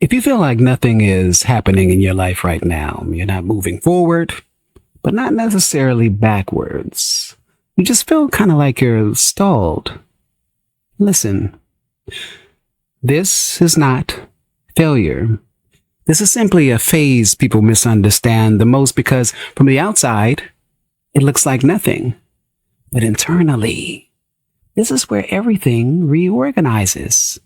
If you feel like nothing is happening in your life right now, you're not moving forward, but not necessarily backwards. You just feel kind of like you're stalled. Listen, this is not failure. This is simply a phase people misunderstand the most because from the outside, it looks like nothing. But internally, this is where everything reorganizes.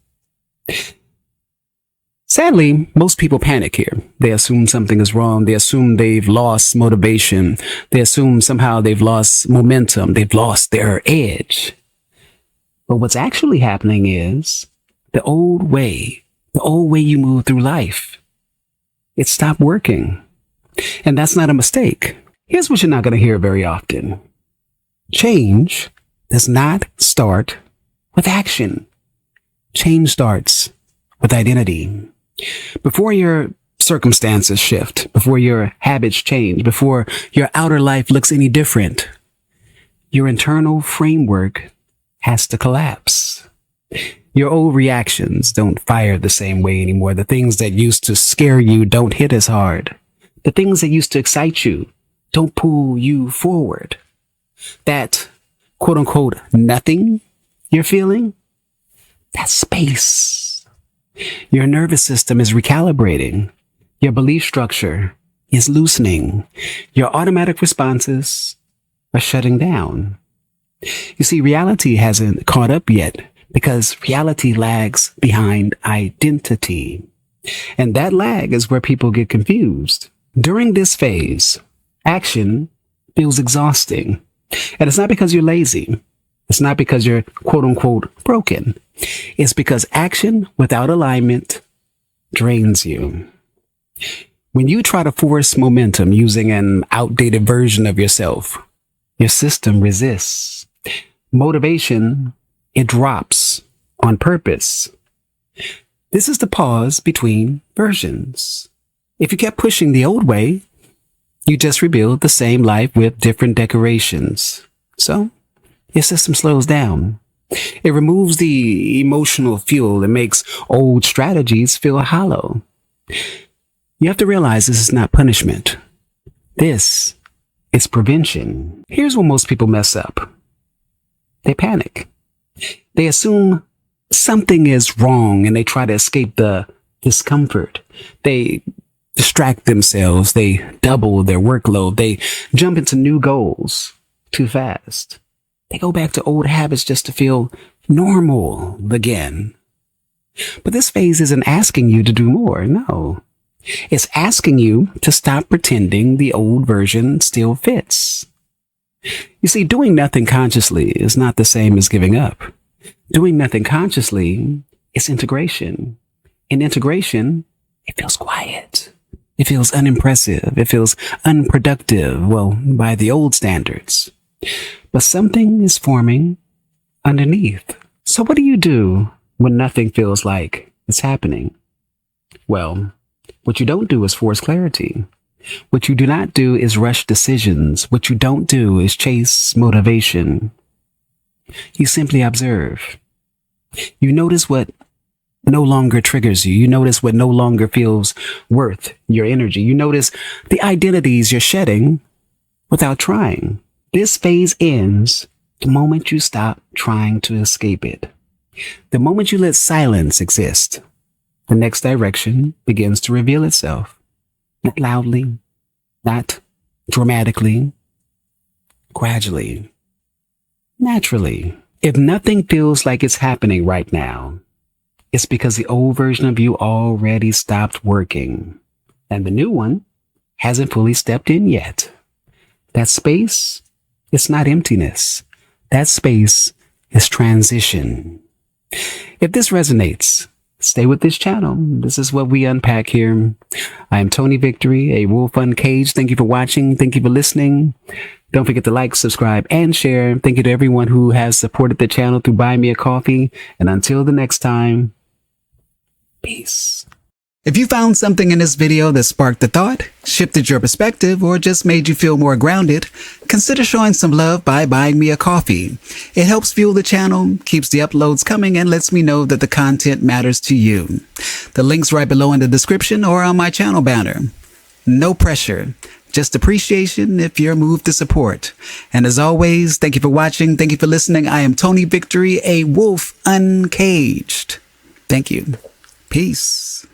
Sadly, most people panic here. They assume something is wrong. They assume they've lost motivation. They assume somehow they've lost momentum. They've lost their edge. But what's actually happening is the old way you move through life, it stopped working. And that's not a mistake. Here's what you're not going to hear very often. Change does not start with action. Change starts with identity. Before your circumstances shift, before your habits change, before your outer life looks any different, your internal framework has to collapse. Your old reactions don't fire the same way anymore. The things that used to scare you don't hit as hard. The things that used to excite you don't pull you forward. That quote unquote nothing you're feeling, that space. Your nervous system is recalibrating. Your belief structure is loosening. Your automatic responses are shutting down. You see, reality hasn't caught up yet because reality lags behind identity. And that lag is where people get confused. During this phase, action feels exhausting. And it's not because you're lazy. It's not because you're quote unquote broken. It's because action without alignment drains you. When you try to force momentum using an outdated version of yourself, your system resists. Motivation, it drops on purpose. This is the pause between versions. If you kept pushing the old way, you just rebuild the same life with different decorations. So your system slows down. It removes the emotional fuel that makes old strategies feel hollow. You have to realize this is not punishment. This is prevention. Here's where most people mess up. They panic. They assume something is wrong and they try to escape the discomfort. They distract themselves. They double their workload. They jump into new goals too fast. They go back to old habits just to feel normal again. But this phase isn't asking you to do more. No. It's asking you to stop pretending the old version still fits. You see, doing nothing consciously is not the same as giving up. Doing nothing consciously is integration. In integration, it feels quiet. It feels unimpressive. It feels unproductive, well, by the old standards. But something is forming underneath. So what do you do when nothing feels like it's happening? Well, what you don't do is force clarity. What you do not do is rush decisions. What you don't do is chase motivation. You simply observe. You notice what no longer triggers you. You notice what no longer feels worth your energy. You notice the identities you're shedding without trying. This phase ends the moment you stop trying to escape it. The moment you let silence exist, the next direction begins to reveal itself. Not loudly, not dramatically, gradually, naturally. If nothing feels like it's happening right now, it's because the old version of you already stopped working, and the new one hasn't fully stepped in yet. That space, it's not emptiness. That space is transition. If this resonates, stay with this channel. This is what we unpack here. I am Tony Victory, a wolf uncaged. Thank you for watching. Thank you for listening. Don't forget to like, subscribe, and share. Thank you to everyone who has supported the channel through Buy Me a Coffee. And until the next time, peace. If you found something in this video that sparked a thought, shifted your perspective, or just made you feel more grounded, consider showing some love by buying me a coffee. It helps fuel the channel, keeps the uploads coming, and lets me know that the content matters to you. The link's right below in the description or on my channel banner. No pressure, just appreciation if you're moved to support. And as always, thank you for watching, thank you for listening. I am Tony Victory, a wolf uncaged. Thank you. Peace.